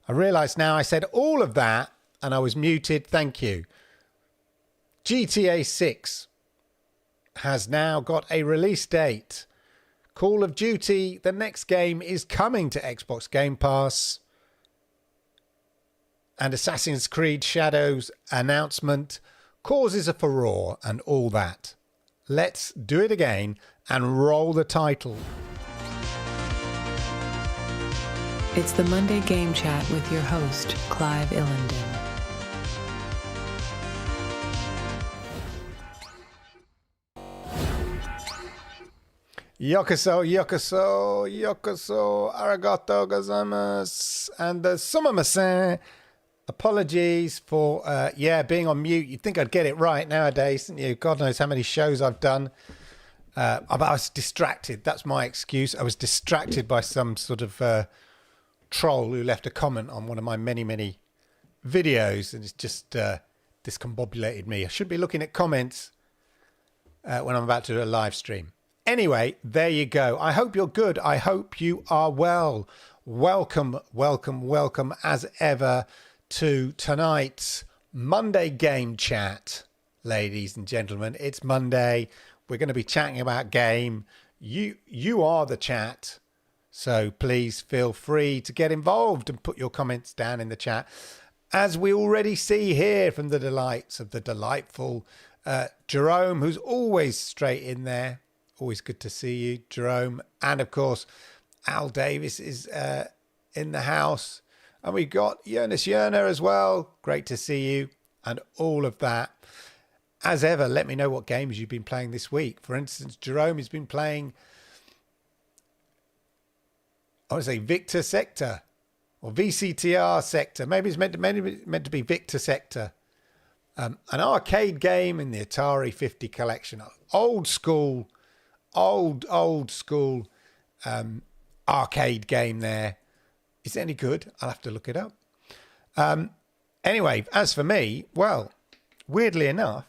I realise now I said all of that and I was muted. Thank you. GTA 6 has now got a release date. Call of Duty, the next game, is coming to Xbox Game Pass. And Assassin's Creed Shadows announcement causes a furore and all that. Let's do it again and roll the title. It's the Monday Game Chat with your host, Clive Illenden. Yokoso, yokoso, yokoso, arigato gozaimasu, and sumimasen. Apologies for, being on mute. You'd think I'd get it right nowadays, didn't you? God knows how many shows I've done. But I was distracted. That's my excuse. I was distracted by some sort of troll who left a comment on one of my many, many videos. And it's just discombobulated me. I should be looking at comments when I'm about to do a live stream. Anyway, there you go. I hope you're good. I hope you are well. Welcome, welcome, welcome as ever to tonight's Monday Game Chat, ladies and gentlemen. It's Monday. We're going to be chatting about game. You are the chat, so please feel free to get involved and put your comments down in the chat. As we already see here from the delights of the delightful Jerome, who's always straight in there. Always good to see you, Jerome. And of course, Al Davis is in the house. And we've got Jonas Yerner as well. Great to see you and all of that. As ever, let me know what games you've been playing this week. For instance, Jerome has been playing, I want to say Victor Sector or VCTR Sector. Maybe it's meant to be Victor Sector. An arcade game in the Atari 50 collection. Old school arcade game there. Is it any good? I'll have to look it up. Anyway, as for me, well, weirdly enough,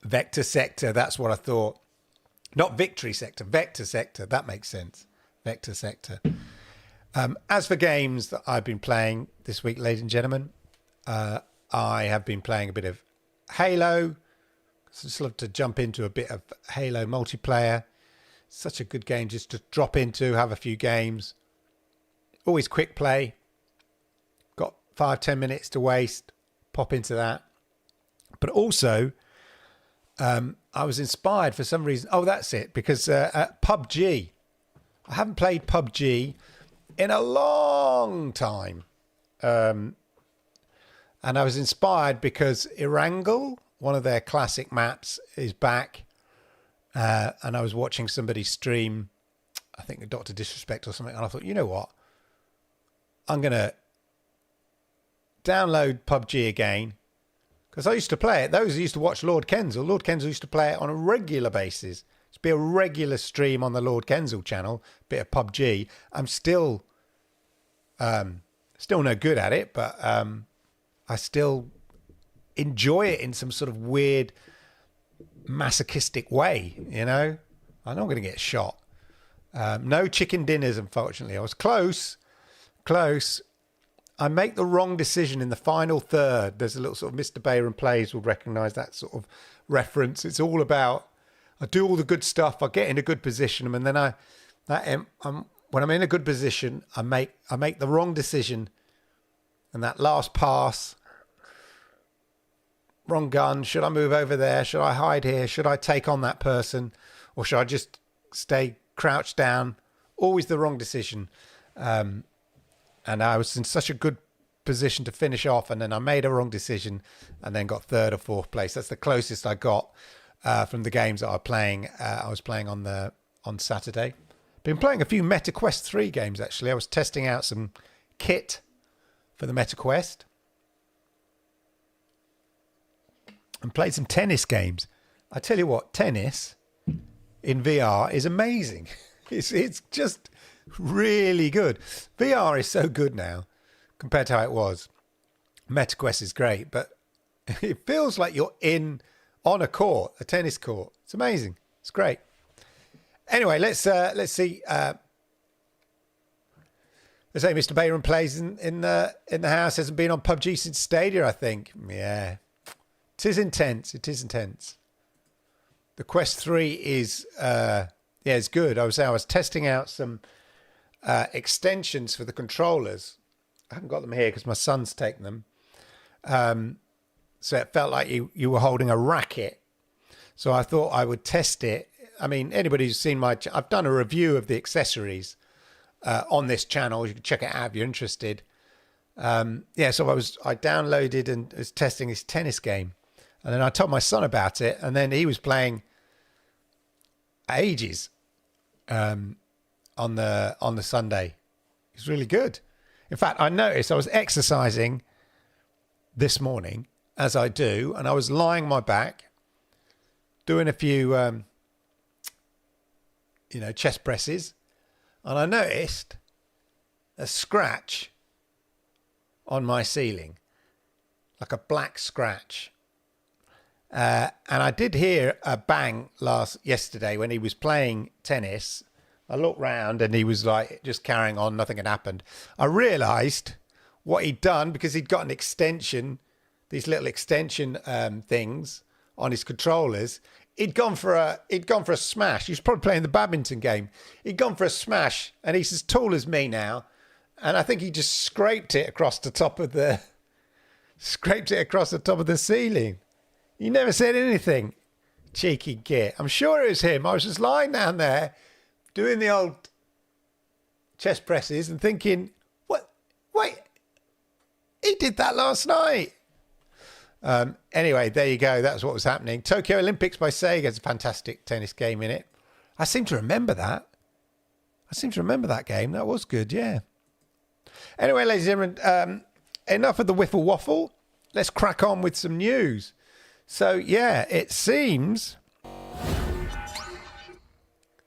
Vector Sector, that's what I thought. Not Victory Sector, Vector Sector. That makes sense. Vector Sector. As for games that I've been playing this week, ladies and gentlemen, I have been playing a bit of Halo. So just love to jump into a bit of Halo multiplayer. Such a good game just to drop into, have a few games. Always quick play. Got 5-10 minutes to waste. Pop into that. But also, I was inspired for some reason. Oh, that's it. Because PUBG. I haven't played PUBG in a long time. And I was inspired because Erangel, one of their classic maps, is back. And I was watching somebody stream, I think Dr. Disrespect or something. And I thought, you know what? I'm going to download PUBG again. Because I used to play it. Those who used to watch Lord Kensal. Lord Kensal used to play it on a regular basis. It's be a regular stream on the Lord Kensal channel. Bit of PUBG. I'm still no good at it. But I still enjoy it in some sort of weird masochistic way, you know. I know I'm going to get shot. No chicken dinners, unfortunately. I was close. I make the wrong decision in the final third. There's a little sort of Mr. Bayram Plays will recognise that sort of reference. It's all about, I do all the good stuff, I get in a good position, and then when I'm in a good position, I make the wrong decision, and that last pass, wrong gun, should I move over there? Should I hide here? Should I take on that person? Or should I just stay crouched down? Always the wrong decision. And I was in such a good position to finish off, and then I made a wrong decision and then got third or fourth place. That's the closest I got from the games that I was playing on Saturday. Been playing a few MetaQuest 3 games, actually. I was testing out some kit for the MetaQuest. And played some tennis games. I tell you what, tennis in VR is amazing. It's just really good. VR is so good now compared to how it was. MetaQuest is great, but it feels like you're on a court, a tennis court. It's amazing. It's great. Anyway, let's see. They say Mr. Bayram plays in the house. Hasn't been on PUBG since Stadia, I think. Yeah, it is intense. It is intense. The Quest 3 is it's good. I was testing out some extensions for the controllers. I haven't got them here because my son's taken them. So it felt like you were holding a racket. So I thought I would test it. I mean, anybody who's seen I've done a review of the accessories on this channel. You can check it out if you're interested. So I downloaded and was testing this tennis game. And then I told my son about it. And then he was playing ages on the Sunday. It's really good. In fact, I noticed I was exercising this morning, as I do, and I was lying on my back, doing a few, chest presses, and I noticed a scratch on my ceiling, like a black scratch. And I did hear a bang yesterday when he was playing tennis. I looked round and he was like just carrying on, nothing had happened. I realised what he'd done because he'd got an extension, these little extension things on his controllers. He'd gone for a smash. He was probably playing the badminton game. He'd gone for a smash, and he's as tall as me now. And I think he just scraped it across the top of the ceiling. He never said anything. Cheeky git. I'm sure it was him. I was just lying down there doing the old chest presses and thinking, what? Wait, he did that last night. Anyway, there you go. That's what was happening. Tokyo Olympics by Sega has a fantastic tennis game in it. I seem to remember that. Game. That was good, yeah. Anyway, ladies and gentlemen, enough of the whiffle waffle. Let's crack on with some news. So, yeah, it seems,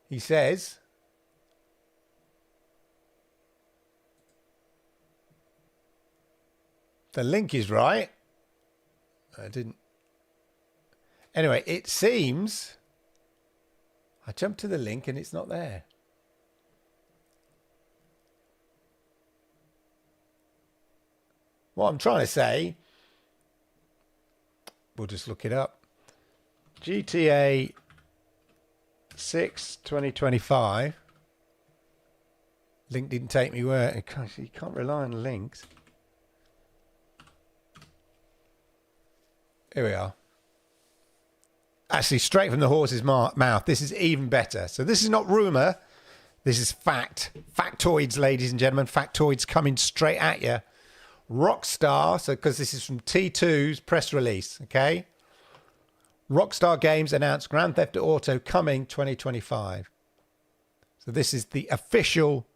he says, the link is right. I didn't. Anyway, it seems I jumped to the link and it's not there. What I'm trying to say, we'll just look it up. GTA 6 2025. Link didn't take me where. You can't rely on links. Here we are. Actually, straight from the horse's mouth. This is even better. So this is not rumour. This is fact. Factoids, ladies and gentlemen. Factoids coming straight at you. Rockstar, so because this is from T2's press release, okay? Rockstar Games announced Grand Theft Auto coming 2025. So this is the official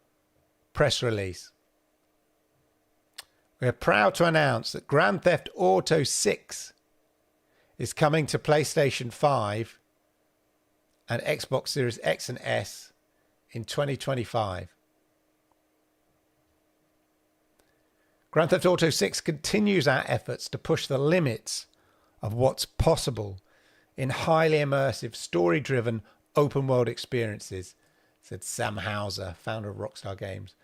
press release. We are proud to announce that Grand Theft Auto 6 is coming to PlayStation 5 and Xbox Series X and S in 2025. Grand Theft Auto 6 continues our efforts to push the limits of what's possible in highly immersive, story-driven, open-world experiences, said Sam Houser, founder of Rockstar Games.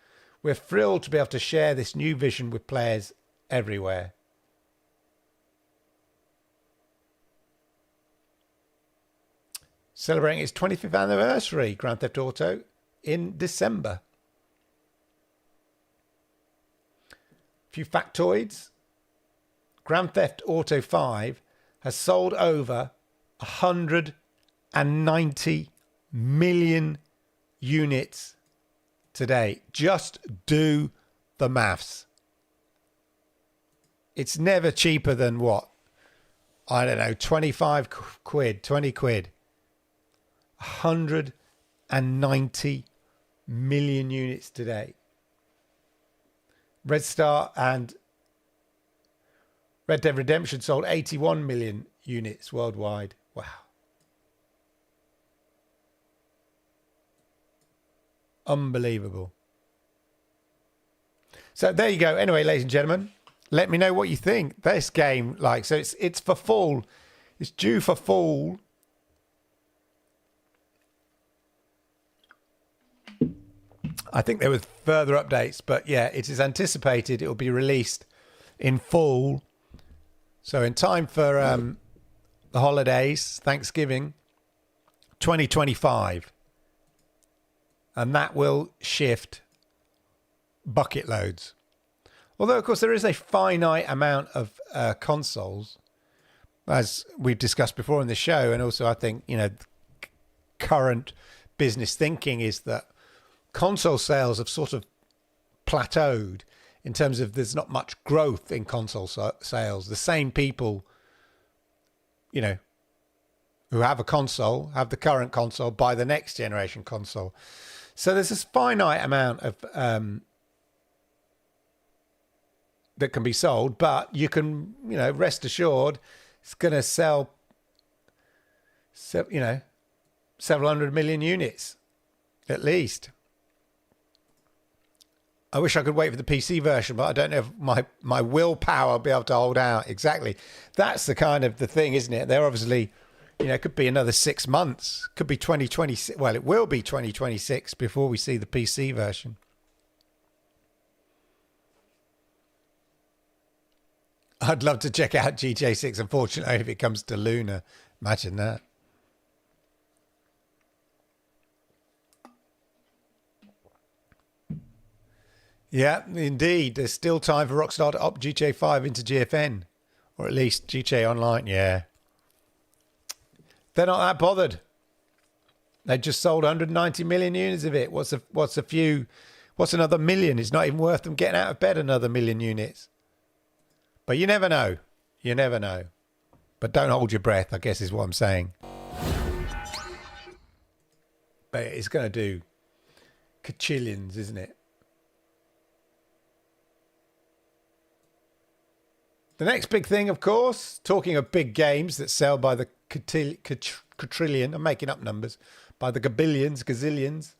We're thrilled to be able to share this new vision with players everywhere. Celebrating its 25th anniversary, Grand Theft Auto, in December. Few factoids. Grand Theft Auto 5 has sold over 190 million units today. Just do the maths. It's never cheaper than what? I don't know, 25 quid, 20 quid. 190 million units today. Red Star and Red Dead Redemption sold 81 million units worldwide. Wow. Unbelievable. So there you go. Anyway, ladies and gentlemen, let me know what you think. This game, so it's for fall. It's due for fall. I think there were further updates, but yeah, it is anticipated it will be released in fall. So in time for the holidays, Thanksgiving, 2025. And that will shift bucket loads. Although, of course, there is a finite amount of consoles, as we've discussed before in the show. And also, I think, current business thinking is that console sales have sort of plateaued in terms of there's not much growth in console sales. The same people, who have a console, have the current console, buy the next generation console. So there's this finite amount of that can be sold, but you can, rest assured it's going to sell, several hundred million units at least. I wish I could wait for the PC version, but I don't know if my willpower will be able to hold out. Exactly. That's the kind of the thing, isn't it? They're obviously, it could be another 6 months. Could be 2026. Well, it will be 2026 before we see the PC version. I'd love to check out GTA 6, unfortunately, if it comes to Luna. Imagine that. Yeah, indeed. There's still time for Rockstar to opt GTA 5 into GFN. Or at least GTA Online, yeah. They're not that bothered. They just sold 190 million units of it. What's another million? It's not even worth them getting out of bed another million units. But you never know. You never know. But don't hold your breath, I guess is what I'm saying. But it's going to do kachillions, isn't it? The next big thing, of course, talking of big games that sell by the quadrillion, I'm making up numbers, by the gazillions,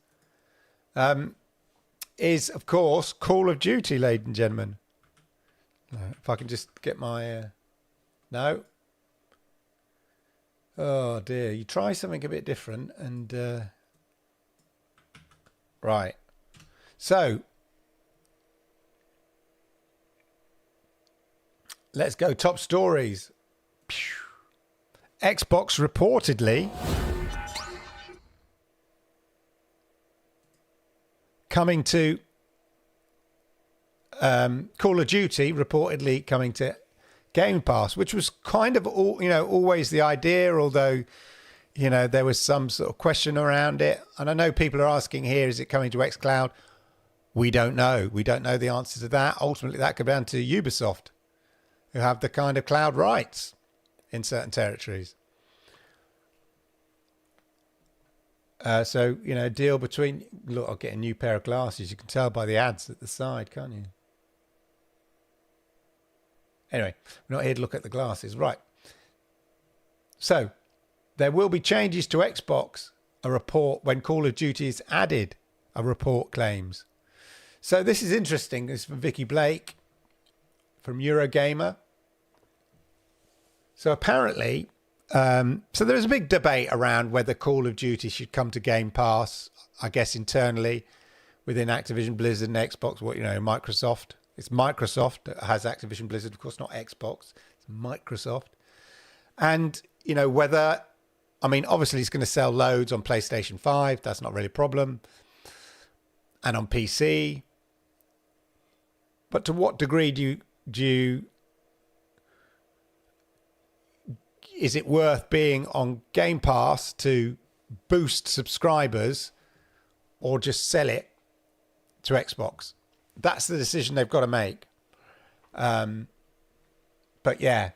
is, of course, Call of Duty, ladies and gentlemen. If I can just get my... No. Oh, dear. You try something a bit different and... Right. So... Let's go top stories. Xbox reportedly coming to Call of Duty reportedly coming to Game Pass, which was kind of always the idea, although there was some sort of question around it. And I know people are asking here, is it coming to xCloud? We don't know. We don't know the answer to that. Ultimately, that could be down to Ubisoft, who have the kind of cloud rights in certain territories. So, deal between... Look, I'll get a new pair of glasses. You can tell by the ads at the side, can't you? Anyway, we're not here to look at the glasses. Right. So, there will be changes to Xbox, a report, when Call of Duty is added, a report claims. So, this is interesting. This is from Vicky Blake from Eurogamer. So apparently, so there's a big debate around whether Call of Duty should come to Game Pass, I guess internally within Activision Blizzard and Xbox, Microsoft. It's Microsoft that has Activision Blizzard, of course, not Xbox. It's Microsoft. And, whether, obviously it's going to sell loads on PlayStation 5. That's not really a problem. And on PC. But to what degree do you is it worth being on Game Pass to boost subscribers or just sell it to Xbox? That's the decision they've got to make. But yeah.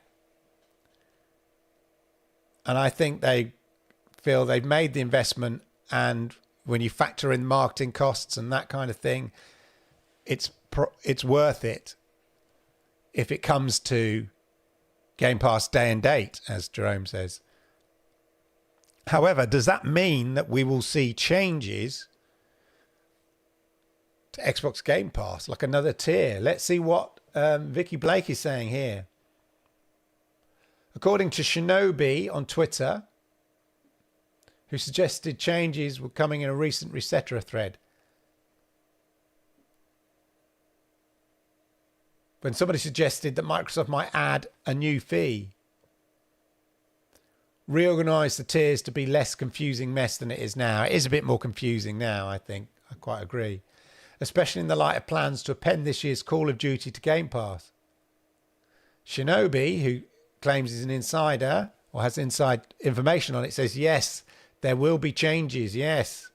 And I think they feel they've made the investment, and when you factor in marketing costs and that kind of thing, it's worth it if it comes to Game Pass day and date, as Jerome says. However, does that mean that we will see changes to Xbox Game Pass, like another tier? Let's see what Vicky Blake is saying here. According to Shinobi on Twitter, who suggested changes were coming in a recent Resetera thread. when somebody suggested that Microsoft might add a new fee, reorganize the tiers to be less confusing mess than it is now. It is a bit more confusing now, I think. I quite agree. Especially in the light of plans to append this year's Call of Duty to Game Pass. Shinobi, who claims he's an insider or has inside information on it, says, yes, there will be changes, yes.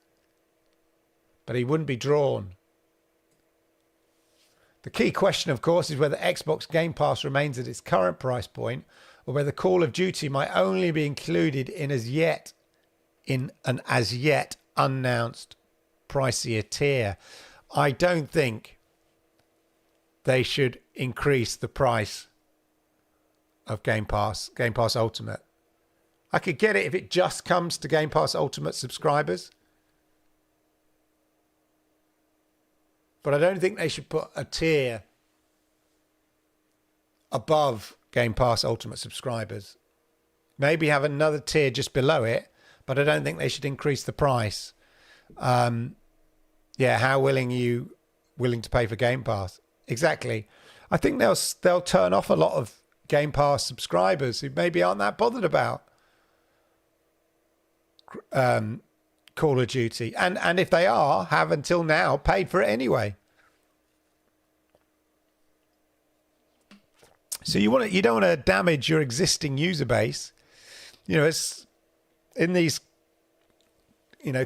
But he wouldn't be drawn. The key question, of course, is whether Xbox Game Pass remains at its current price point or whether Call of Duty might only be included in an as yet unannounced pricier tier. I don't think they should increase the price of Game Pass Ultimate. I could get it if it just comes to Game Pass Ultimate subscribers. But I don't think they should put a tier above Game Pass Ultimate subscribers. Maybe have another tier just below it, but I don't think they should increase the price. How willing to pay for Game Pass? Exactly. I think they'll turn off a lot of Game Pass subscribers who maybe aren't that bothered about Call of Duty, and if they are, have until now paid for it anyway. So you don't want to damage your existing user base. You know, it's in these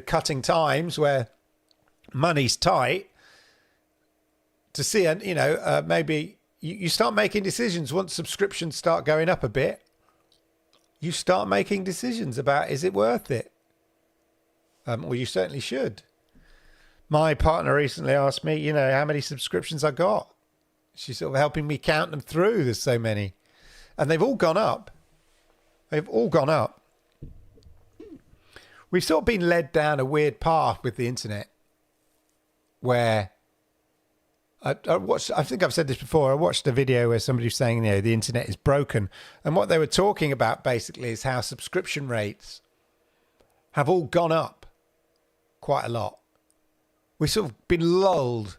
cutting times where money's tight. To see, maybe you start making decisions once subscriptions start going up a bit. You start making decisions about, is it worth it? Well, you certainly should. My partner recently asked me, how many subscriptions I got. She's sort of helping me count them through. There's so many. And they've all gone up. They've all gone up. We've sort of been led down a weird path with the internet where I think I've said this before. I watched a video where somebody was saying, the internet is broken. And what they were talking about basically is how subscription rates have all gone up quite a lot. We've sort of been lulled,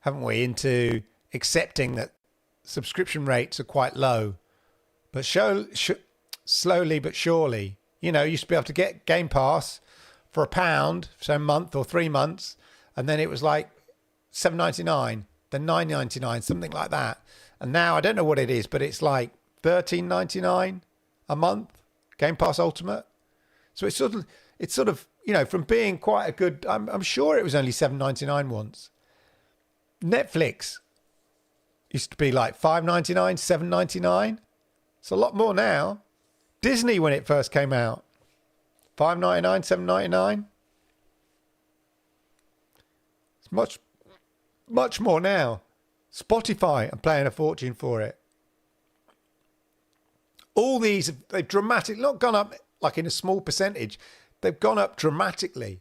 haven't we, into accepting that subscription rates are quite low. But slowly but surely, you used to be able to get Game Pass for £1, so a month or 3 months, and then it was like $7.99, then $9.99, something like that. And now I don't know what it is, but it's like $13.99 a month, Game Pass Ultimate. So it's sort of from being quite a good. I'm sure it was only $7.99 once. Netflix used to be like $5.99, $7.99. It's a lot more now. Disney, when it first came out, $5.99, $7.99. It's much more now. Spotify, I'm paying a fortune for it. All these, they've dramatically not gone up like in a small percentage. They've gone up dramatically.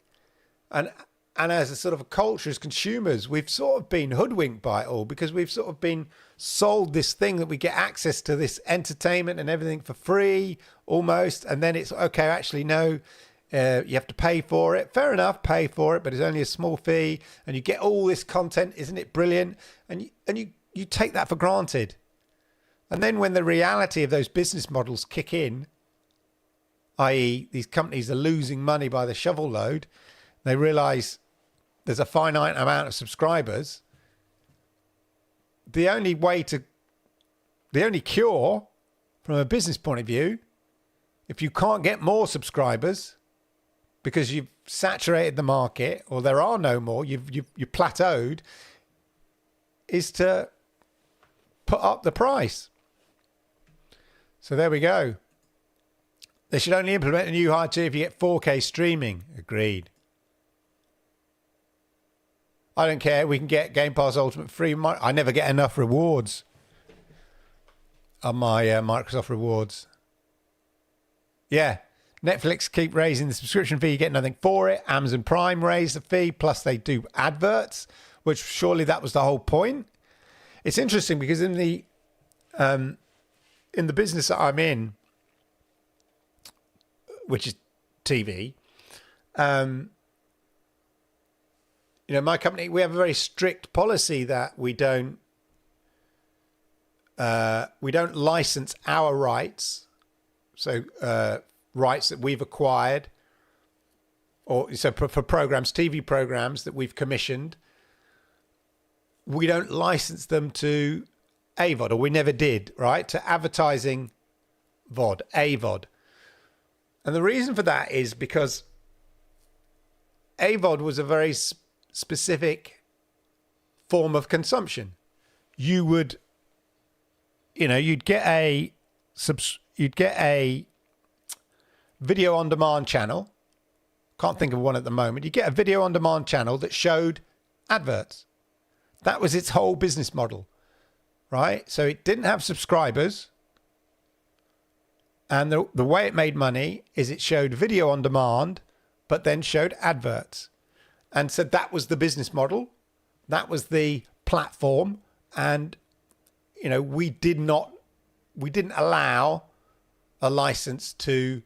And as a sort of a culture, as consumers, we've sort of been hoodwinked by it all because we've sort of been sold this thing that we get access to this entertainment and everything for free almost. And then it's, okay, actually, no, you have to pay for it. Fair enough, pay for it, but it's only a small fee. And you get all this content. Isn't it brilliant? And you take that for granted. And then when the reality of those business models kick in, i.e. these companies are losing money by the shovel load, they realise there's a finite amount of subscribers. The only cure from a business point of view, if you can't get more subscribers because you've saturated the market or there are no more, you've plateaued, is to put up the price. So there we go. They should only implement a new high tier if you get 4K streaming. Agreed. I don't care. We can get Game Pass Ultimate free. I never get enough rewards on my Microsoft rewards. Yeah. Netflix keep raising the subscription fee. You get nothing for it. Amazon Prime raised the fee. Plus they do adverts, which surely that was the whole point. It's interesting because in the business that I'm in, which is TV, my company, we have a very strict policy that we don't we don't license our rights. So rights that we've acquired, or so for programs, TV programs that we've commissioned, we don't license them to AVOD, or we never did, right? To advertising VOD, AVOD. And the reason for that is because AVOD was a very specific form of consumption. You would, you'd get a video on demand channel. Can't think of one at the moment. You get a video on demand channel that showed adverts. That was its whole business model, right? So it didn't have subscribers. And the way it made money is it showed video on demand, but then showed adverts. And so that was the business model. That was the platform. And, we didn't allow a license to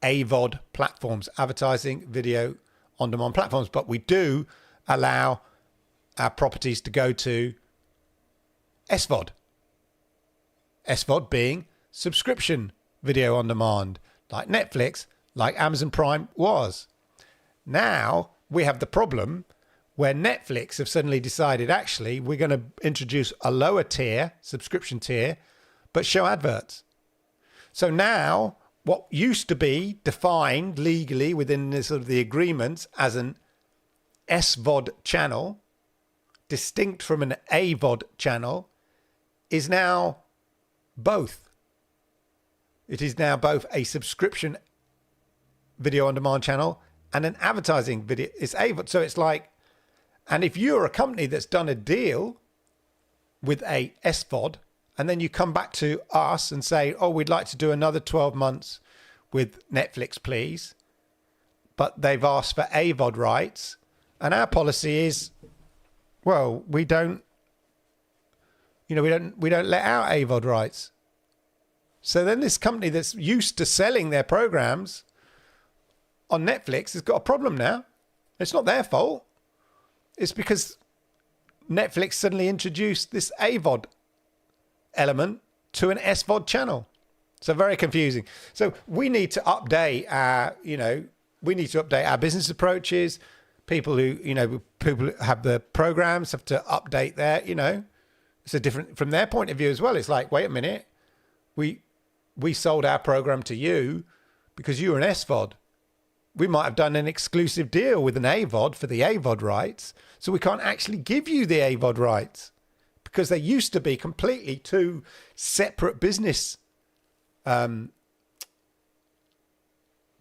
AVOD platforms, advertising video on demand platforms, but we do allow our properties to go to SVOD. SVOD being subscription video on demand, like Netflix, like Amazon Prime was. Now we have the problem where Netflix have suddenly decided, actually, we're going to introduce a lower tier, subscription tier, but show adverts. So now what used to be defined legally within the sort of the agreements as an SVOD channel, distinct from an AVOD channel, is now both. It is now both a subscription video on demand channel and an advertising video. It's AVOD. So it's like, and if you're a company that's done a deal with a SVOD, and then you come back to us and say, oh, we'd like to do another 12 months with Netflix, please. But they've asked for AVOD rights. And our policy is, well, we don't let out AVOD rights. So then this company that's used to selling their programs on Netflix has got a problem now. It's not their fault. It's because Netflix suddenly introduced this AVOD element to an SVOD channel. So very confusing. So we need to update our, our business approaches. People who have the programs have to update their, it's a different, from their point of view as well. It's like, wait a minute, we sold our program to you because you were an SVOD. We might have done an exclusive deal with an AVOD for the AVOD rights. So we can't actually give you the AVOD rights because they used to be completely two separate business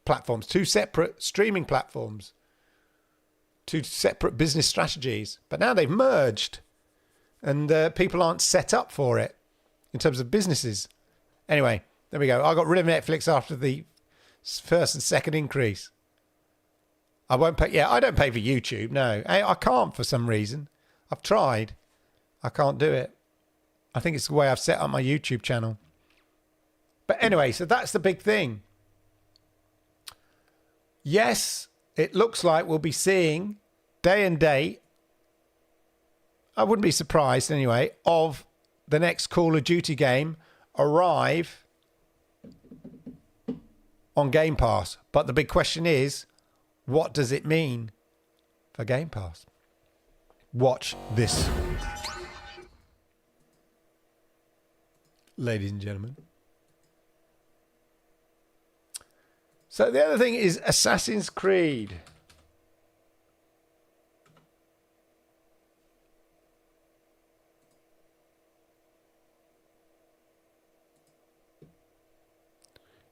platforms, two separate streaming platforms, two separate business strategies. But now they've merged and people aren't set up for it in terms of businesses. Anyway, there we go. I got rid of Netflix after the first and second increase. I won't pay. Yeah, I don't pay for YouTube. No, I can't for some reason. I've tried. I can't do it. I think it's the way I've set up my YouTube channel. But anyway, so that's the big thing. Yes, it looks like we'll be seeing day and date, I wouldn't be surprised anyway, of the next Call of Duty game arrive on Game Pass. But the big question is, what does it mean for Game Pass? Watch this, ladies and gentlemen. So the other thing is Assassin's Creed.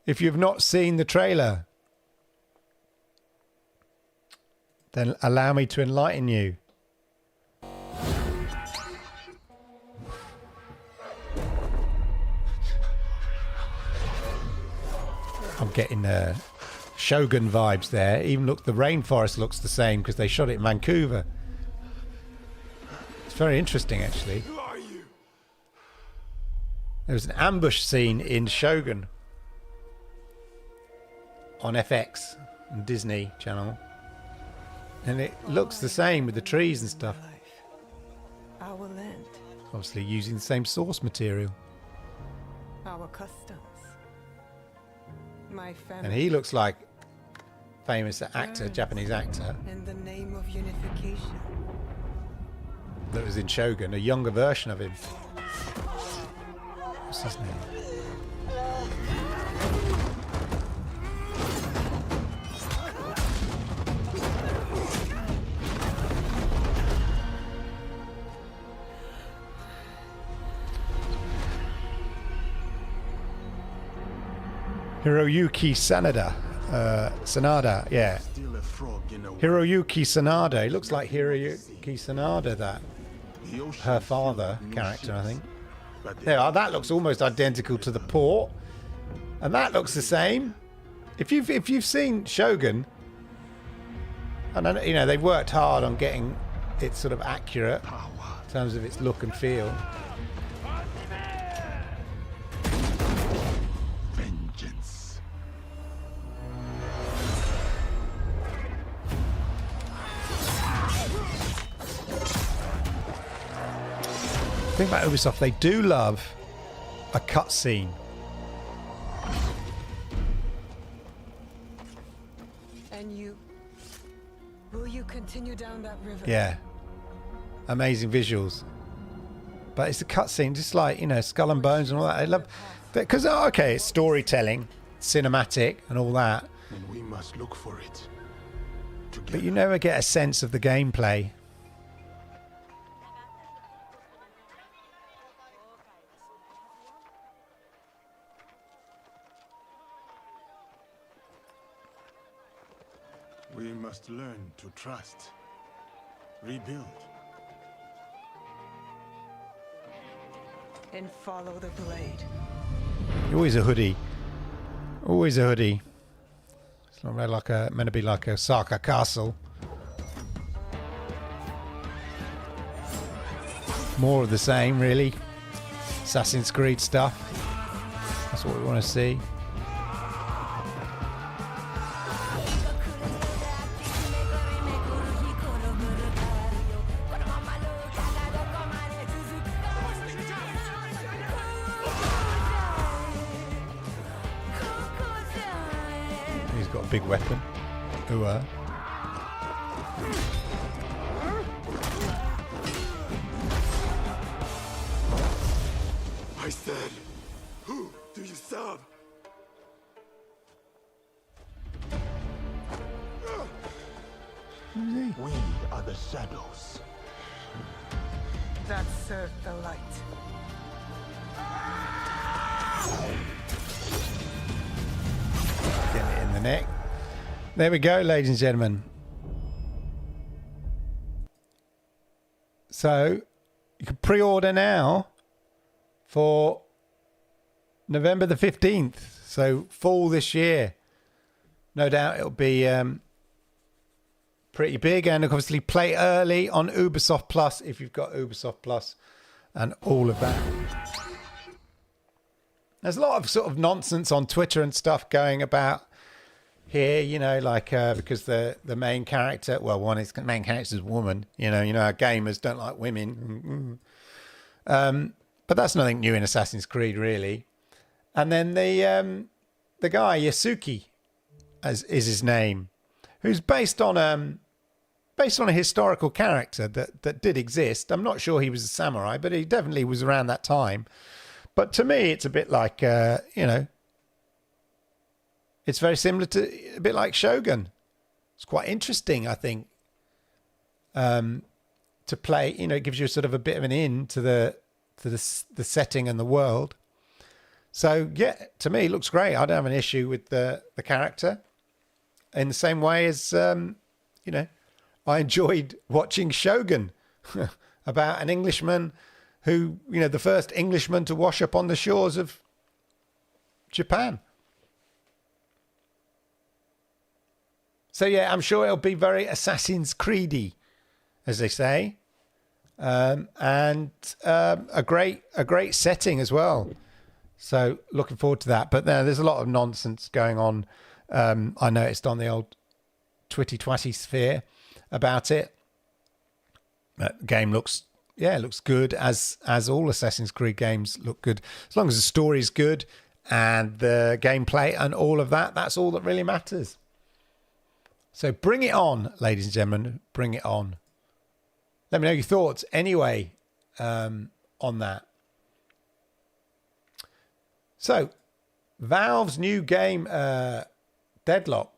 If you've not seen the trailer, then allow me to enlighten you. I'm getting Shogun vibes there. Even look, the rainforest looks the same because they shot it in Vancouver. It's very interesting, actually. Who are you? There was an ambush scene in Shogun on FX and Disney Channel, and it looks the same with the trees and stuff. Our land. Obviously using the same source material. customs. My family. And he looks like famous actor, Japanese actor. In the name of unification. That was in Shogun, a younger version of him. What's his name? Hiroyuki Sanada, yeah. Hiroyuki Sanada. He looks like Hiroyuki Sanada, that. Her father character, I think. Yeah, that looks almost identical to the port. And that looks the same. If you've seen Shogun, and you know, they've worked hard on getting it sort of accurate in terms of its look and feel. The thing about Ubisoft, they do love a cutscene. And you, will you continue down that river? Yeah, amazing visuals. But it's a cutscene, just like, you know, Skull and Bones and all that. They love because okay, it's storytelling, cinematic, and all that. And we must look for it. Together. But you never get a sense of the gameplay. We must learn to trust, rebuild. And follow the blade. Always a hoodie. Always a hoodie. It's not really like meant to be like a Osaka castle. More of the same, really. Assassin's Creed stuff. That's what we want to see. Got a big weapon. Ooh, I said, who do you serve? We are the shadows. That serve the light. Getting it in the neck. There we go, ladies and gentlemen. So you can pre-order now for November the 15th. So fall this year. No doubt it'll be pretty big, and obviously play early on Ubisoft Plus if you've got Ubisoft Plus and all of that. There's a lot of sort of nonsense on Twitter and stuff going about here, you know, like because the main character, well, one is the main character's a woman, you know how gamers don't like women. But that's nothing new in Assassin's Creed, really. And then the guy Yasuki, as is his name, who's based on a historical character that did exist. I'm not sure he was a samurai, but he definitely was around that time. But to me, it's a bit like, you know, it's very similar to a bit like Shogun. It's quite interesting, I think, to play. You know, it gives you sort of a bit of an in to the setting and the world. So yeah, to me, it looks great. I don't have an issue with the character. In the same way as, you know, I enjoyed watching Shogun about an Englishman who, you know, the first Englishman to wash up on the shores of Japan. So yeah, I'm sure it'll be very Assassin's Creedy, as they say, and a great setting as well. So looking forward to that. But there's a lot of nonsense going on. I noticed on the old Twitty Twatty sphere about it. That game looks, yeah, it looks good, as all Assassin's Creed games look good. As long as the story's good and the gameplay and all of that, that's all that really matters. So bring it on, ladies and gentlemen. Bring it on. Let me know your thoughts anyway on that. So, Valve's new game, Deadlock.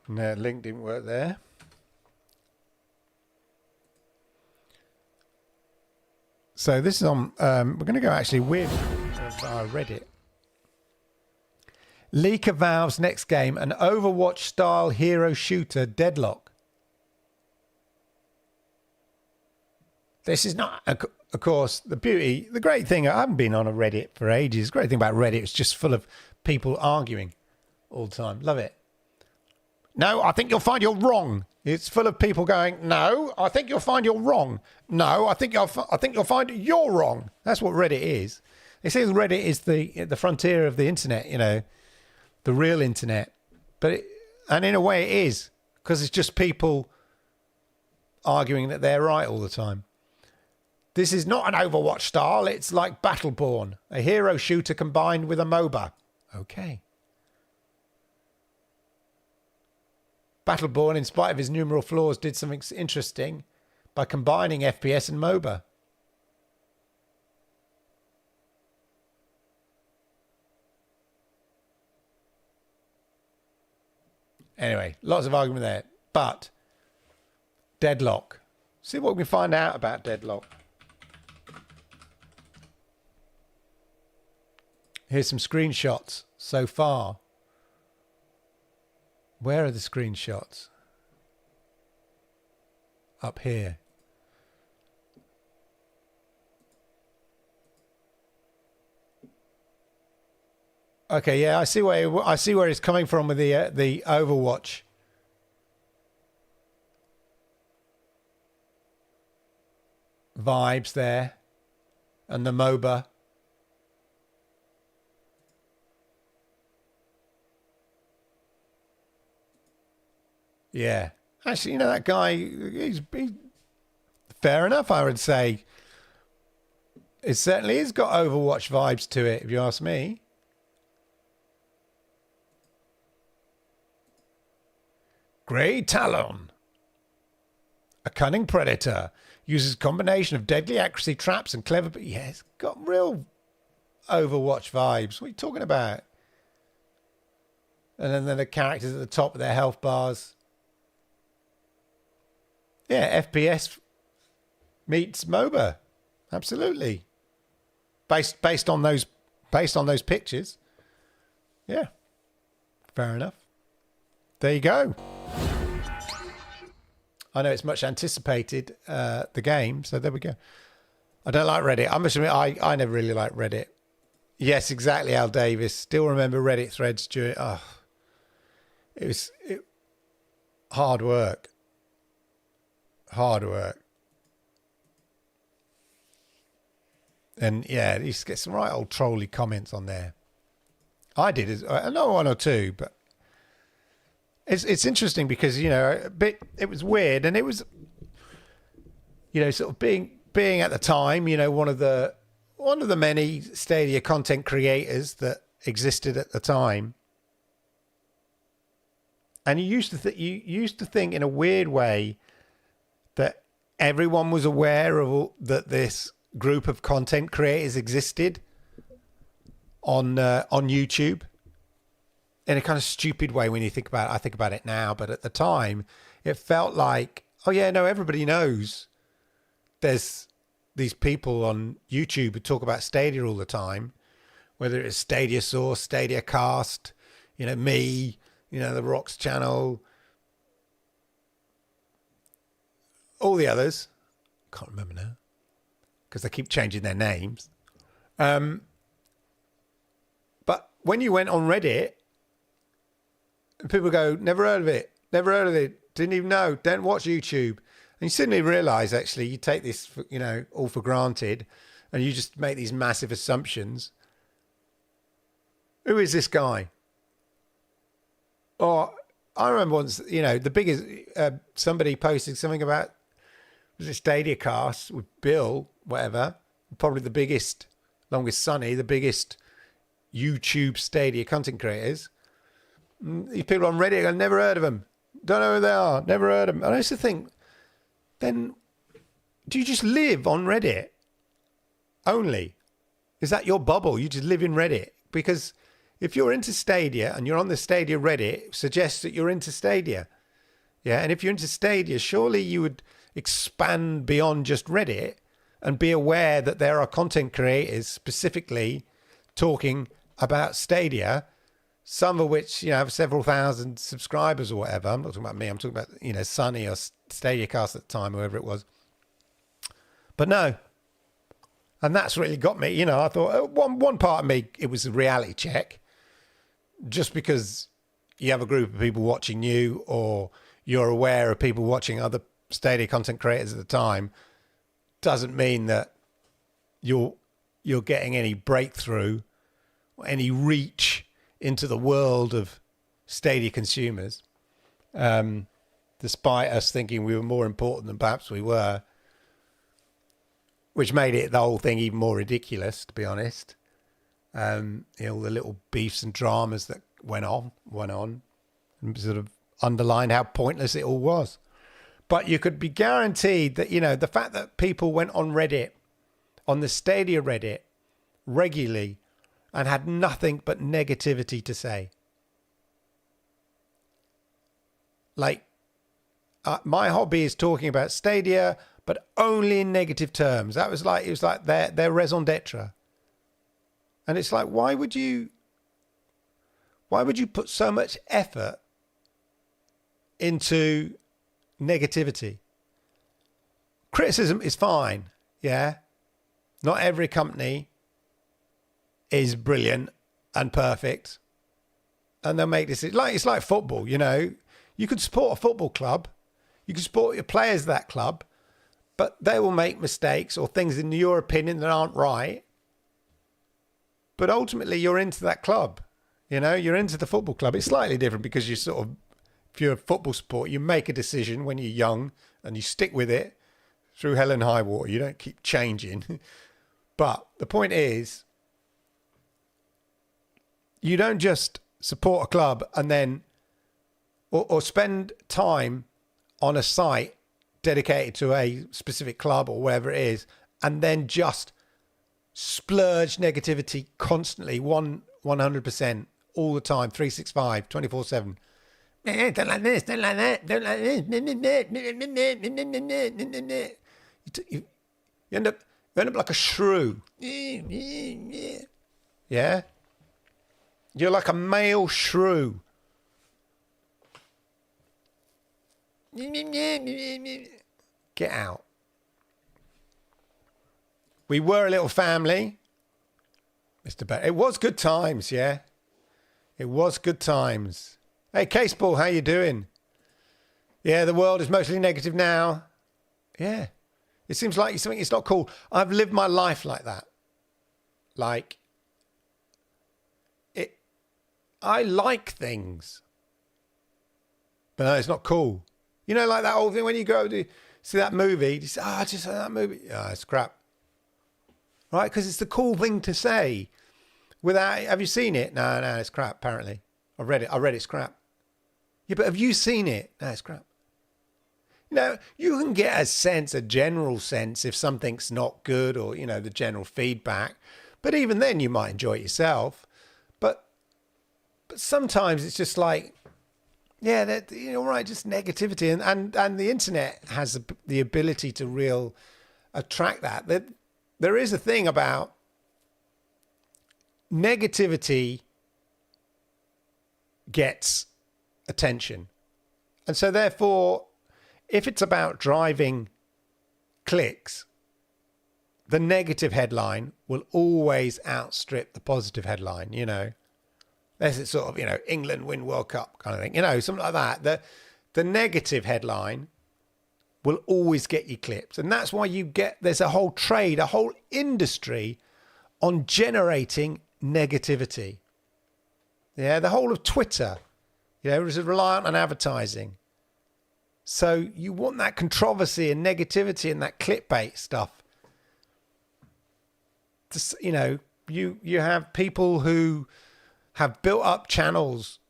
No, link didn't work there. So this is on, we're going to go actually with Reddit. Leak of Valve's next game, an Overwatch-style hero shooter, Deadlock. This is not, of course, the great thing, I haven't been on a Reddit for ages. The great thing about Reddit, it's just full of people arguing all the time. Love it. No, I think you'll find you're wrong. It's full of people going, no, I think you'll find you're wrong. No, I think you'll find you're wrong. That's what Reddit is. They say Reddit is the frontier of the internet, you know, the real internet. And in a way it is, because it's just people arguing that they're right all the time. This is not an Overwatch style. It's like Battleborn, a hero shooter combined with a MOBA. Okay. Battleborn, in spite of his numerous flaws, did something interesting by combining FPS and MOBA. Anyway, lots of argument there. But Deadlock. See what we can find out about Deadlock. Here's some screenshots so far. Where are the screenshots? Up here. Okay, yeah, I see where it's coming from with the Overwatch. Vibes there. And the MOBA. Yeah. Actually, you know, that guy, he's fair enough, I would say. It certainly has got Overwatch vibes to it, if you ask me. Grey Talon. A cunning predator. Uses a combination of deadly accuracy, traps, and clever... But yeah, it's got real Overwatch vibes. What are you talking about? And then the characters at the top of their health bars. Yeah, FPS meets MOBA. Absolutely. Based on those pictures. Yeah. Fair enough. There you go. I know it's much anticipated, the game, so there we go. I don't like Reddit. I must admit, I never really liked Reddit. Yes, exactly, Al Davis. Still remember Reddit threads during... Oh, it was hard work. Hard work. And yeah, you used to get some right old trolly comments on there. I did, I know one or two, but it's interesting because, you know, it was weird, and it was, you know, sort of being at the time, you know, one of the many Stadia content creators that existed at the time. And you used to think in a weird way that everyone was aware of that this group of content creators existed on YouTube, in a kind of stupid way when you think about it. I think about it now, but at the time it felt like, oh yeah, no, everybody knows there's these people on YouTube who talk about Stadia all the time, whether it's Stadia Source, Stadia Cast, you know, me, you know, the Rocks channel, all the others. Can't remember now because they keep changing their names. But when you went on Reddit, people go, never heard of it, didn't even know, don't watch YouTube. And you suddenly realise, actually, you take this, all for granted, and you just make these massive assumptions. Who is this guy? Or I remember once, the biggest, somebody posted something about, was it Stadia Cast with Bill, whatever, probably the biggest, along with Sonny, the biggest YouTube Stadia content creators. These people on Reddit, I've never heard of them. Don't know who they are. Never heard of them. And I used to think, then do you just live on Reddit only? Is that your bubble? You just live in Reddit? Because if you're into Stadia and you're on the Stadia Reddit, it suggests that you're into Stadia. Yeah. And if you're into Stadia, surely you would expand beyond just Reddit and be aware that there are content creators specifically talking about Stadia, some of which, have several thousand subscribers or whatever. I'm not talking about me. I'm talking about, Sunny or Stadia Cast at the time, whoever it was. But no. And that's really got me, I thought one part of me, it was a reality check. Just because you have a group of people watching you or you're aware of people watching other Stadia content creators at the time doesn't mean that you're getting any breakthrough or any reach into the world of Stadia consumers, despite us thinking we were more important than perhaps we were, which made it the whole thing even more ridiculous, to be honest. All the little beefs and dramas that went on, and sort of underlined how pointless it all was. But you could be guaranteed that, the fact that people went on Reddit, on the Stadia Reddit, regularly, and had nothing but negativity to say. Like, my hobby is talking about Stadia, but only in negative terms. It was like their raison d'etre. And it's like, why would you put so much effort into negativity? Criticism is fine, yeah? Not every company is brilliant and perfect. And they'll make this, it's like football, You could support a football club, you can support your players of that club, but they will make mistakes or things in your opinion that aren't right. But ultimately, you're into that club. You're into the football club. It's slightly different because you sort of, if you're a football sport, you make a decision when you're young and you stick with it through hell and high water. You don't keep changing. But the point is, you don't just support a club and then, or spend time on a site dedicated to a specific club or whatever it is, and then just splurge negativity constantly, 100%, all the time, 365, 24/7. Don't like this, don't like that, don't like this. You end up like a shrew. Yeah? You're like a male shrew. Get out. We were a little family, Mr. Bear. It was good times, yeah? It was good times. Hey, Caseball, how you doing? Yeah, the world is mostly negative now. Yeah. It seems like something, it's not cool. I've lived my life like that. Like, I like things. But no, it's not cool. Like that old thing when you go to see that movie, you say, I just saw that movie. It's crap. Right? Because it's the cool thing to say. Have you seen it? No, it's crap, apparently. I read it's crap. Yeah, but have you seen it? No, it's crap. You can get a general sense if something's not good or, the general feedback. But even then you might enjoy it yourself. But sometimes it's just like, yeah, right, just negativity. And the internet has the ability to attract that. There is a thing about negativity gets attention. And so therefore, if it's about driving clicks, the negative headline will always outstrip the positive headline, There's it sort of, England win World Cup kind of thing, something like that. The negative headline will always get you clips. And that's why there's a whole trade, a whole industry on generating negativity. Yeah, the whole of Twitter, is reliant on advertising. So you want that controversy and negativity and that clickbait stuff. You have people who have built up channels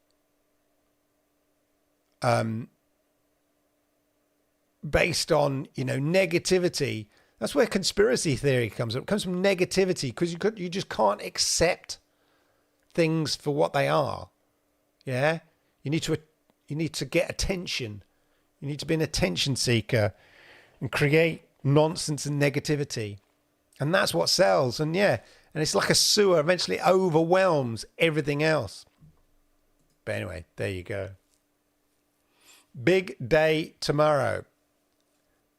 based on, negativity. That's where conspiracy theory comes up. It comes from negativity, because you just can't accept things for what they are. Yeah, you need to get attention. You need to be an attention seeker and create nonsense and negativity, and that's what sells. And it's like a sewer. Eventually, overwhelms everything else. But anyway, there you go. Big day tomorrow.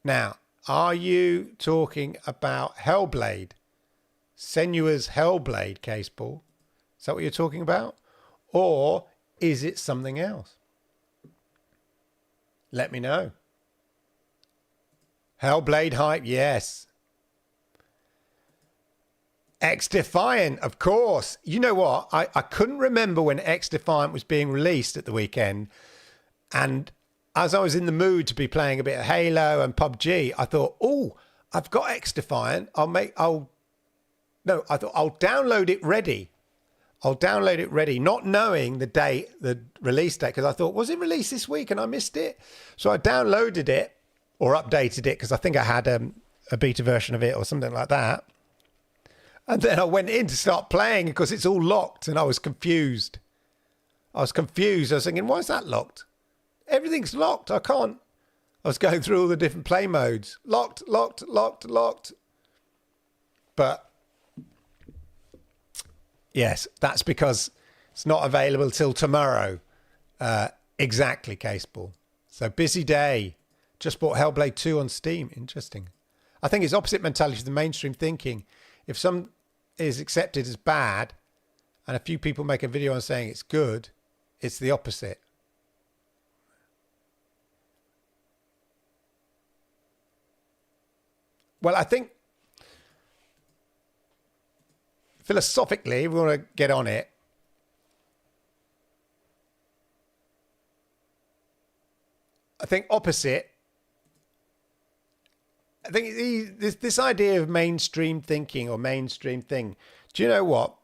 Now, are you talking about Hellblade? Senua's Hellblade, Case Paul? Is that what you're talking about? Or is it something else? Let me know. Hellblade hype, yes. X-Defiant, of course. You know what? I couldn't remember when X-Defiant was being released at the weekend. And as I was in the mood to be playing a bit of Halo and PUBG, I thought, I've got X-Defiant. I'll download it ready. I'll download it ready, not knowing the release date, because I thought, was it released this week and I missed it? So I downloaded it or updated it, because I think I had a beta version of it or something like that. And then I went in to start playing because it's all locked, and I was confused. I was thinking, why is that locked? Everything's locked. I can't. I was going through all the different play modes. Locked. But yes, that's because it's not available till tomorrow. Exactly, Case Ball. So busy day. Just bought Hellblade 2 on Steam. Interesting. I think it's opposite mentality to the mainstream thinking. If some is accepted as bad and a few people make a video on saying it's good, it's the opposite. Well, I think philosophically, we want to get on it. I think opposite. I think this idea of mainstream thinking or mainstream thing. Do you know what?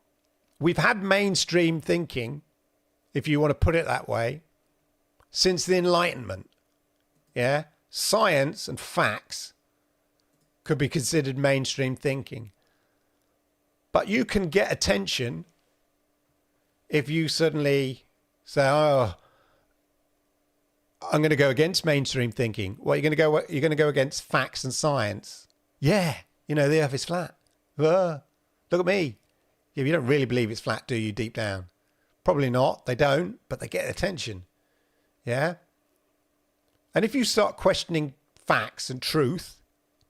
We've had mainstream thinking, if you want to put it that way, since the Enlightenment. Yeah? Science and facts could be considered mainstream thinking. But you can get attention if you suddenly say, I'm going to go against mainstream thinking. Well, you're going to go against facts and science. Yeah, the earth is flat. Look at me. Yeah, you don't really believe it's flat, do you, deep down? Probably not. They don't, but they get attention. Yeah? And if you start questioning facts and truth,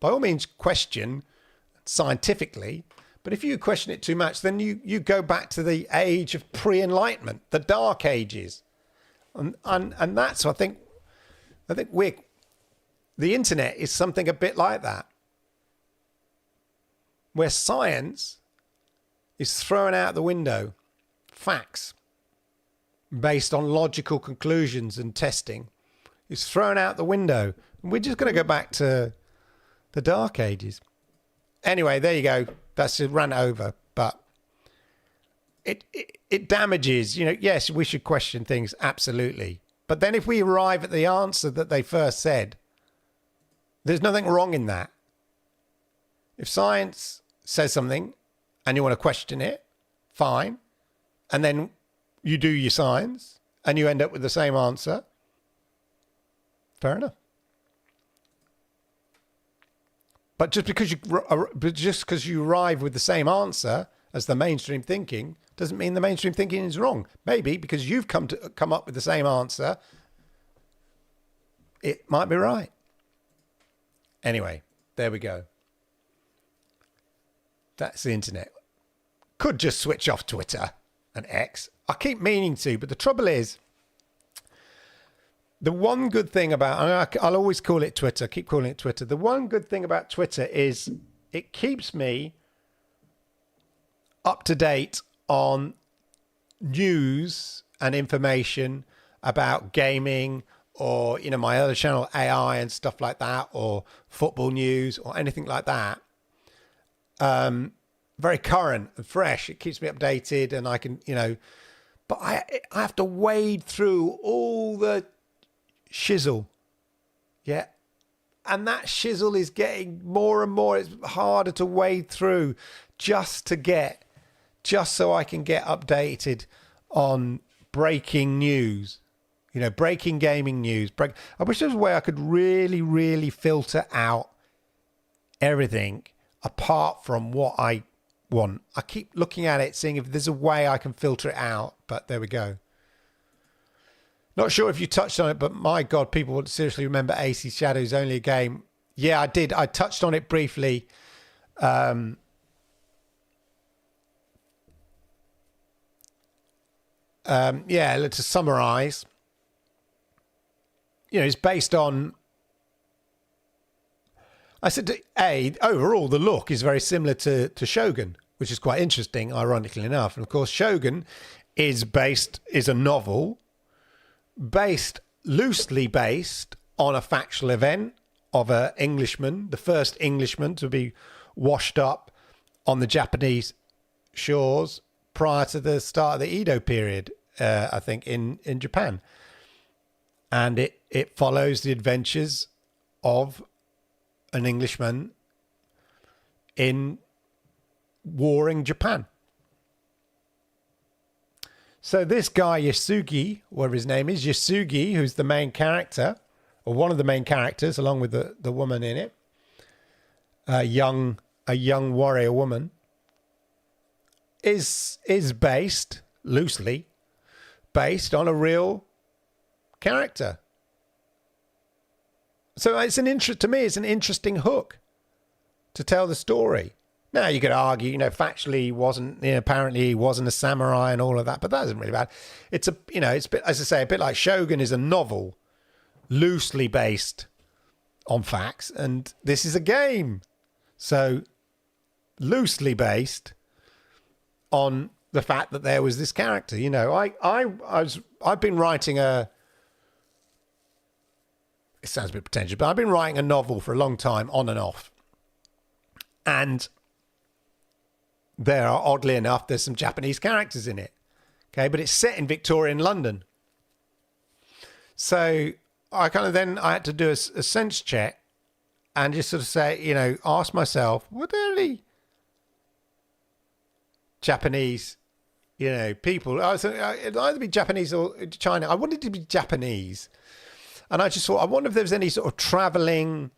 by all means question scientifically, but if you question it too much, then you go back to the age of pre-enlightenment, the dark ages. And that's, I think the internet is something a bit like that, where science is thrown out the window, facts based on logical conclusions and testing is thrown out the window. And we're just going to go back to the dark ages. Anyway, there you go. That's it, ran over, but it damages, yes, we should question things, absolutely. But then if we arrive at the answer that they first said, there's nothing wrong in that. If science says something and you want to question it, fine. And then you do your science and you end up with the same answer. Fair enough. But just because you arrive with the same answer as the mainstream thinking doesn't mean the mainstream thinking is wrong. Maybe because you've come up with the same answer, it might be right. Anyway, there we go. That's the internet. Could just switch off Twitter and X. I keep meaning to, but the trouble is, The one good thing about, I'll always call it Twitter, keep calling it Twitter. The one good thing about Twitter is it keeps me up to date on news and information about gaming, or, you know, my other channel, AI and stuff like that, or football news or anything like that. Very current and fresh. It keeps me updated, and I can, you know, but I have to wade through all the shizzle. Yeah. And that shizzle is getting more and more. It's harder to wade through just so I can get updated on breaking news, you know, breaking gaming news. I wish there was a way I could really, really filter out everything apart from what I want. I keep looking at it, seeing if there's a way I can filter it out, but there we go. Not sure if you touched on it, but my God, people would seriously remember AC Shadows Only a Game. Yeah, I did. I touched on it briefly. Yeah, to summarize, you know, it's based on, I said, overall, the look is very similar to Shogun, which is quite interesting, ironically enough. And of course, Shogun is a novel loosely based on a factual event of an Englishman, the first Englishman to be washed up on the Japanese shores prior to the start of the Edo period, I think, in Japan. And it follows the adventures of an Englishman in warring Japan. So this guy, Yasugi, whatever his name is, Yasugi, who's the main character, or one of the main characters, along with the woman in it, a young warrior woman, is loosely based on a real character. So it's to me, it's an interesting hook to tell the story. Now, you could argue, you know, factually he wasn't, you know, apparently he wasn't a samurai and all of that, but that isn't really bad. It's a, you know, it's a bit, as I say, a bit like Shogun is a novel loosely based on facts, and this is a game. So loosely based on the fact that there was this character. You know, I've been writing it sounds a bit pretentious, but I've been writing a novel for a long time, on and off. And there are, oddly enough, there's some Japanese characters in it. Okay, but it's set in Victorian London. So I had to do a sense check and just sort of say, you know, ask myself, were there any Japanese, you know, people? It'd either be Japanese or China. I wanted to be Japanese. And I just thought, I wonder if there was any sort of traveling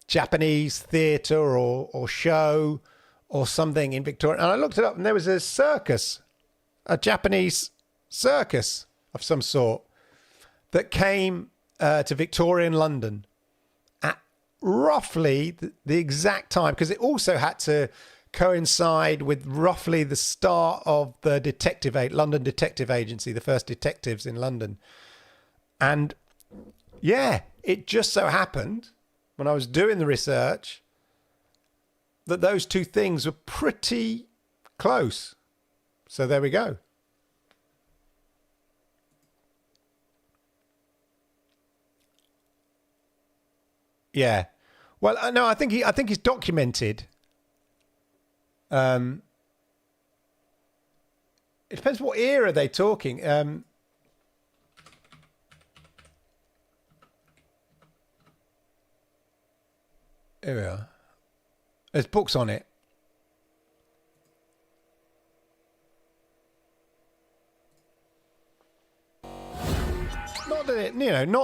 Japanese theatre or show or something in Victoria. And I looked it up, and there was a circus, a Japanese circus of some sort that came to Victorian London at roughly the exact time, because it also had to coincide with roughly the start of the London Detective Agency, the first detectives in London. And yeah, it just so happened when I was doing the research that those two things were pretty close. So there we go. Yeah. Well, no, I think he's documented. It depends what era they're talking. Here we are. There's books on it. Not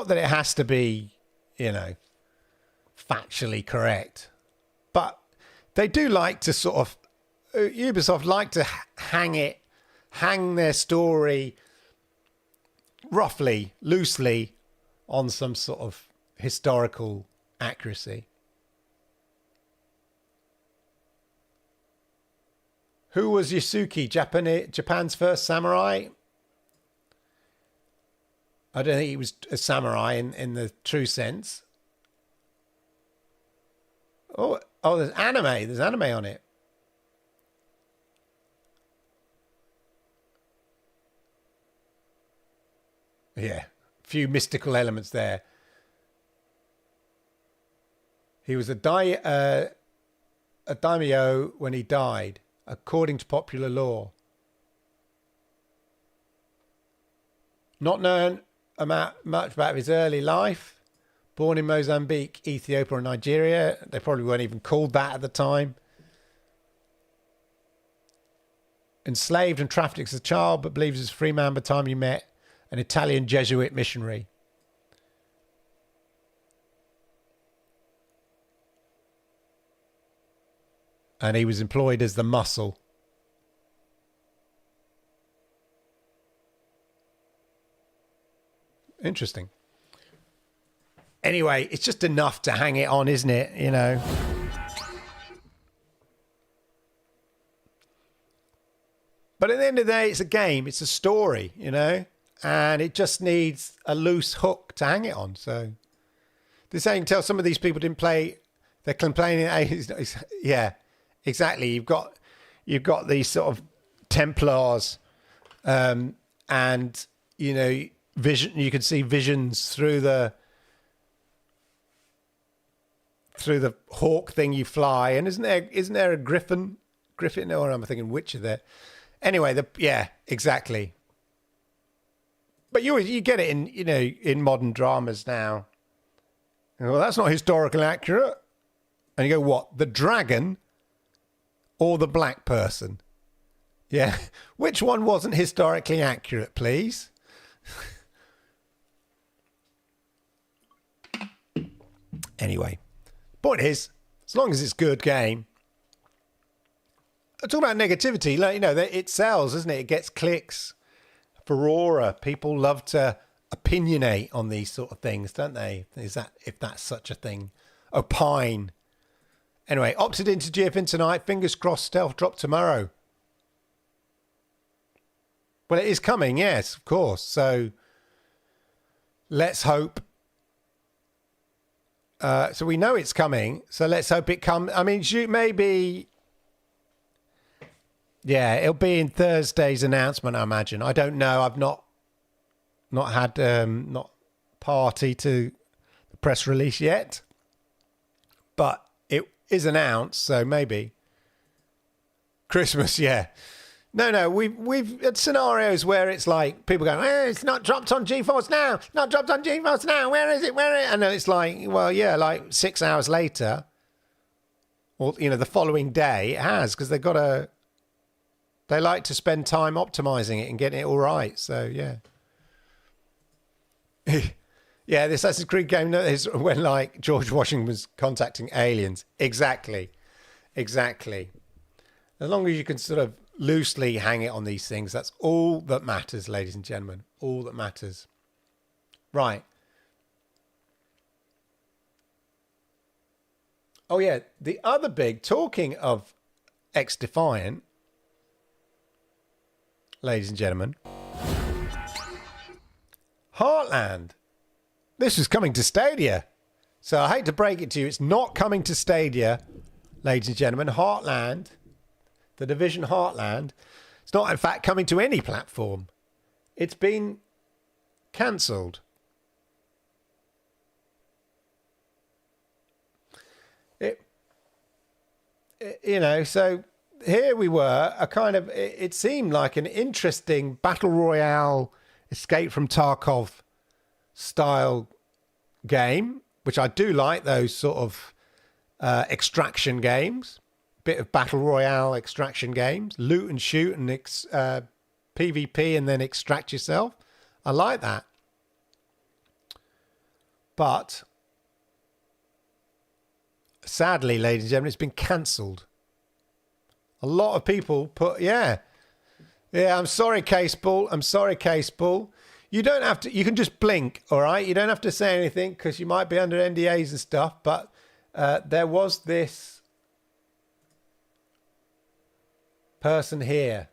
that it has to be, you know, factually correct, but they do like to sort of, Ubisoft like to hang their story roughly, loosely on some sort of historical accuracy. Who was Yasuki, Japan's first samurai? I don't think he was a samurai in the true sense. Oh, there's anime. There's anime on it. Yeah, a few mystical elements there. He was a daimyo when he died, according to popular lore. Not known much about his early life. Born in Mozambique, Ethiopia, and Nigeria. They probably weren't even called that at the time. Enslaved and trafficked as a child, but believes he was a free man by the time he met an Italian Jesuit missionary. And he was employed as the muscle. Interesting. Anyway, it's just enough to hang it on, isn't it? You know. But at the end of the day, it's a game. It's a story, you know. And it just needs a loose hook to hang it on. So they're saying, tell some of these people didn't play. They're complaining. Yeah, exactly. You've got these sort of Templars, and you know, vision. You can see visions through the hawk thing you fly. And isn't there a griffin? Or I'm thinking Witcher there. Anyway, yeah, exactly. But you get it in modern dramas now. Well, that's not historically accurate. And you go, what? The dragon or the black person? Yeah. Which one wasn't historically accurate, please? Anyway, point is, as long as it's a good game. I talk about negativity, like, you know, it sells, doesn't it? It gets clicks. Furore. People love to opinionate on these sort of things, don't they? If that's such a thing. Opine. Anyway, opted into GFN tonight. Fingers crossed stealth drop tomorrow. Well, it is coming, yes, of course. So let's hope. So we know it's coming. So let's hope it comes. I mean, maybe. Yeah, it'll be in Thursday's announcement, I imagine. I don't know. I've not had not party to the press release yet, but it is announced, so maybe Christmas. Yeah, no. We've had scenarios where it's like people going, it's not dropped on GeForce now. It's not dropped on GeForce now. Where is it? And then it's like, well, yeah, like 6 hours later, or the following day, it has, because they've got to. They like to spend time optimizing it and getting it all right. So, yeah. Yeah, this Assassin's Creed game is when, like, George Washington was contacting aliens. Exactly. As long as you can sort of loosely hang it on these things, that's all that matters, ladies and gentlemen. All that matters. Right. Oh, yeah. The other big, talking of X-Defiant, ladies and gentlemen, Heartland. This is coming to Stadia. So I hate to break it to you. It's not coming to Stadia, ladies and gentlemen. Heartland, the Division Heartland, it's not, in fact, coming to any platform. It's been cancelled. So here we were, it seemed like an interesting battle royale, Escape from Tarkov style game, which I do like, those sort of extraction games, bit of battle royale extraction games, loot and shoot and PvP and then extract yourself. I like that. But sadly, ladies and gentlemen, it's been cancelled. A lot of people yeah, I'm sorry, Caseball. You don't have to, you can just blink, all right? You don't have to say anything because you might be under NDAs and stuff, but there was this person here,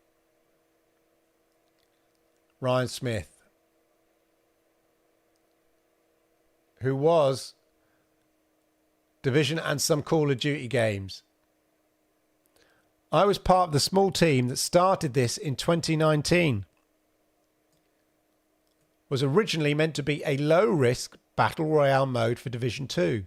Ryan Smith. who was Division and some Call of Duty games. I was part of the small team that started this in 2019. Was originally meant to be a low-risk battle royale mode for Division 2.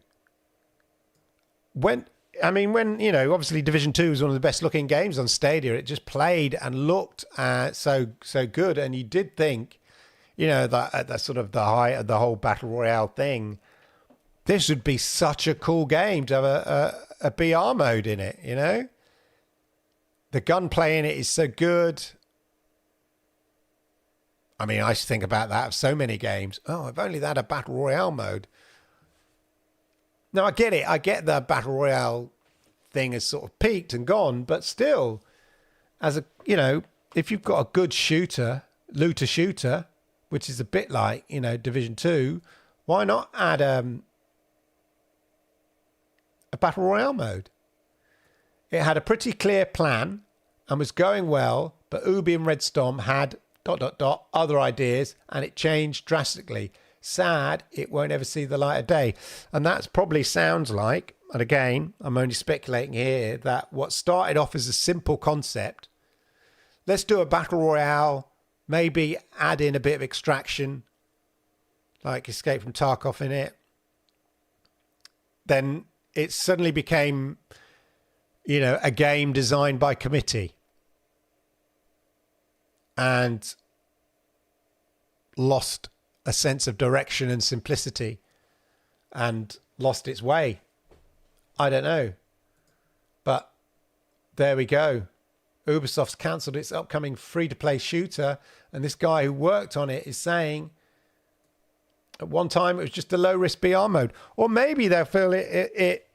When obviously Division 2 was one of the best looking games on Stadia, it just played and looked so good, and you did think, that sort of the height of the whole battle royale thing, this would be such a cool game to have a BR mode in it, The gunplay in it is so good. I mean, I used to think about that of so many games. Oh, if only they had a battle royale mode. Now, I get it. I get the battle royale thing has sort of peaked and gone, but still, if you've got a good looter shooter, which is a bit like, Division 2, why not add a battle royale mode? It had a pretty clear plan and was going well, but Ubi and Red Storm had ... other ideas, and it changed drastically. Sad it won't ever see the light of day. And that's probably sounds like, and again, I'm only speculating here, that what started off as a simple concept, let's do a battle royale, maybe add in a bit of extraction, like Escape from Tarkov in it. Then it suddenly became, a game designed by committee. And lost a sense of direction and simplicity and lost its way. I don't know. But there we go. Ubisoft's cancelled its upcoming free-to-play shooter, and this guy who worked on it is saying at one time it was just a low-risk BR mode. Or maybe they'll feel it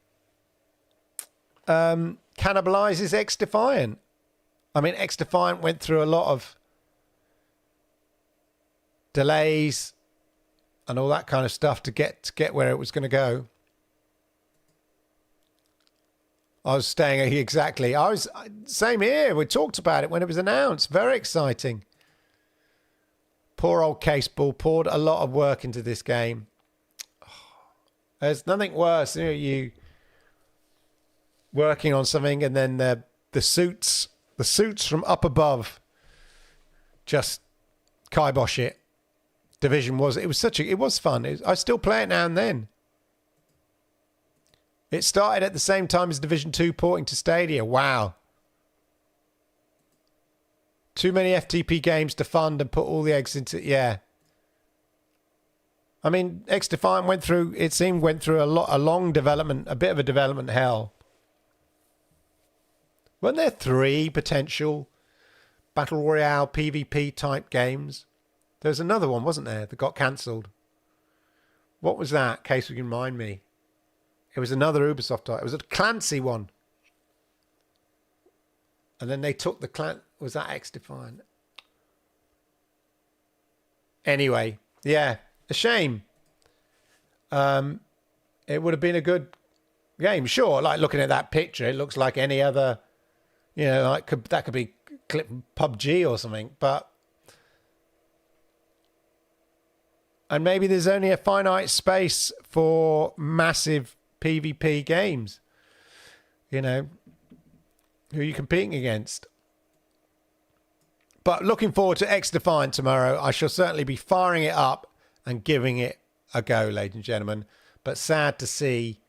cannibalizes X-Defiant. I mean, X-Defiant went through a lot of delays and all that kind of stuff to get where it was going to go. I was staying exactly. Same here. We talked about it when it was announced. Very exciting. Poor old Caseball poured a lot of work into this game. There's nothing worse, you working on something and then the suits from up above just kibosh it. Division was fun. I still play it now and then. It started at the same time as Division 2 porting to Stadia. Wow. Too many FTP games to fund and put all the eggs into. Yeah. I mean, X-Defiant went through a long development, a bit of a development hell. Weren't there 3 potential Battle Royale PvP type games? There was another one, wasn't there, that got cancelled? What was that? In case you can remind me. It was another Ubisoft title. It was a Clancy one. And then they took the was that X-Defiant? Anyway, yeah, a shame. It would have been a good game. Sure, like looking at that picture, it looks like any other, that could be clip from PUBG or something, but and maybe there's only a finite space for massive PvP games. Who are you competing against? But looking forward to X-Defiant tomorrow. I shall certainly be firing it up and giving it a go, ladies and gentlemen. But sad to see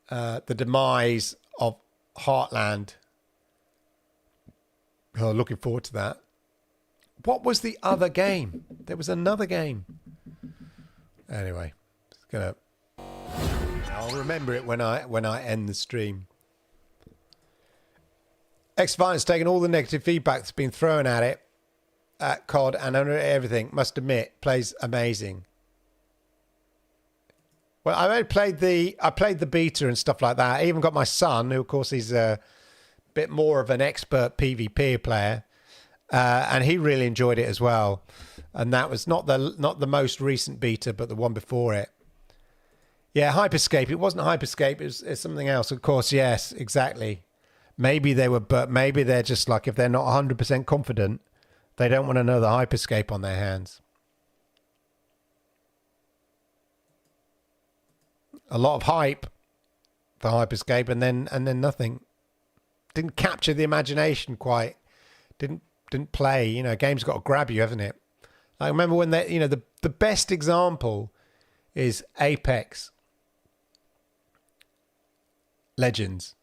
the demise of Heartland. Oh, looking forward to that. What was the other game? There was another game. Anyway, I'll remember it when I end the stream. X-Defiant's taken all the negative feedback that's been thrown at it, at COD and everything. Must admit, plays amazing. Well, I played the beta and stuff like that. I even got my son, who of course he's a bit more of an expert PvP player, and he really enjoyed it as well. And that was not the most recent beta, but the one before it. Yeah, Hyperscape. It wasn't Hyperscape. It's something else. Of course, yes, exactly. Maybe they're just like, if they're not 100% confident, they don't want another Hyperscape on their hands. A lot of hype for Hyperscape, and then nothing. Didn't capture the imagination quite. Didn't play. You know, a game's got to grab you, hasn't it? I remember when they, you know, the best example is Apex Legends.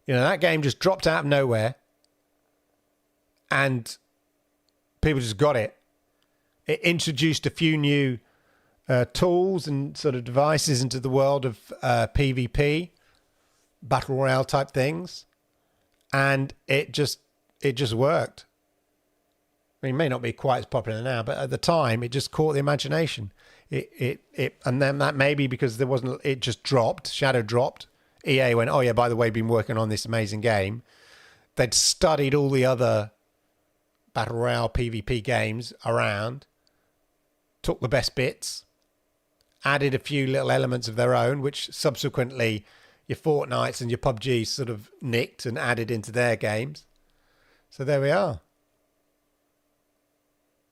You know, that game just dropped out of nowhere and people just got it. It introduced a few new tools and sort of devices into the world of PvP, battle royale type things, and it just worked. I mean, it may not be quite as popular now, but at the time, it just caught the imagination. And then that may be because there wasn't. It just dropped. Shadow dropped. EA went, oh yeah, by the way, been working on this amazing game. They'd studied all the other battle royale PvP games around, took the best bits, added a few little elements of their own, which subsequently your Fortnites and your PUBG sort of nicked and added into their games. So there we are.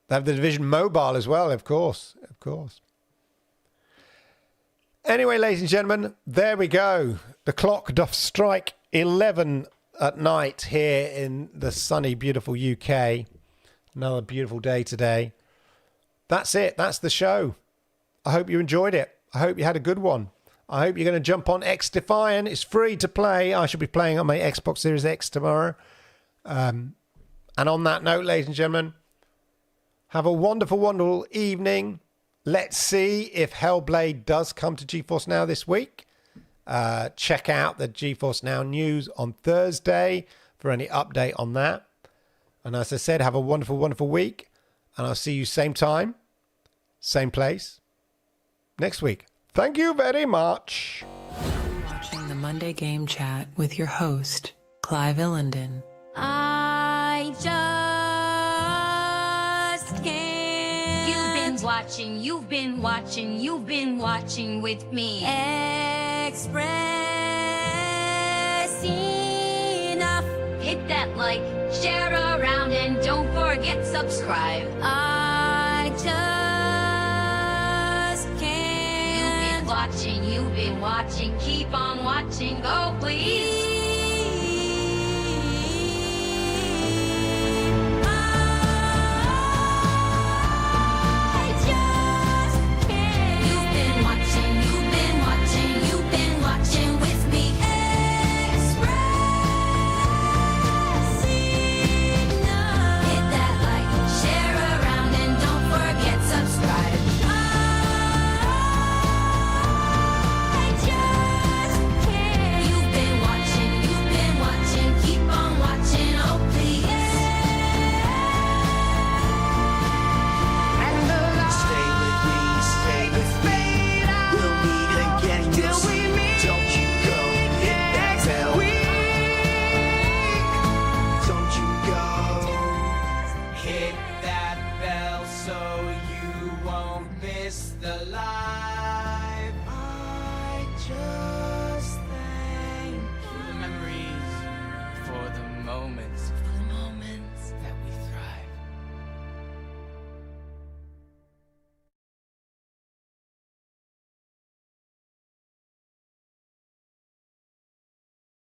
They have the Division Mobile as well, of course. Of course. Anyway, ladies and gentlemen, there we go. The clock doth strike 11 at night here in the sunny, beautiful UK. Another beautiful day today. That's it. That's the show. I hope you enjoyed it. I hope you had a good one. I hope you're going to jump on X Defiant. It's free to play. I shall be playing on my Xbox Series X tomorrow. And on that note, ladies and gentlemen, have a wonderful, wonderful evening. Let's see if Hellblade does come to GeForce Now this week. Check out the GeForce Now news on Thursday for any update on that. And as I said, have a wonderful, wonderful week. And I'll see you same time, same place, next week. Thank you very much. Watching the Monday Game Chat with your host, Clive Illenden. I just can't. You've been watching with me. Express enough. Hit that like, share around, and don't forget subscribe. I just can't. You've been watching, keep on watching, oh please.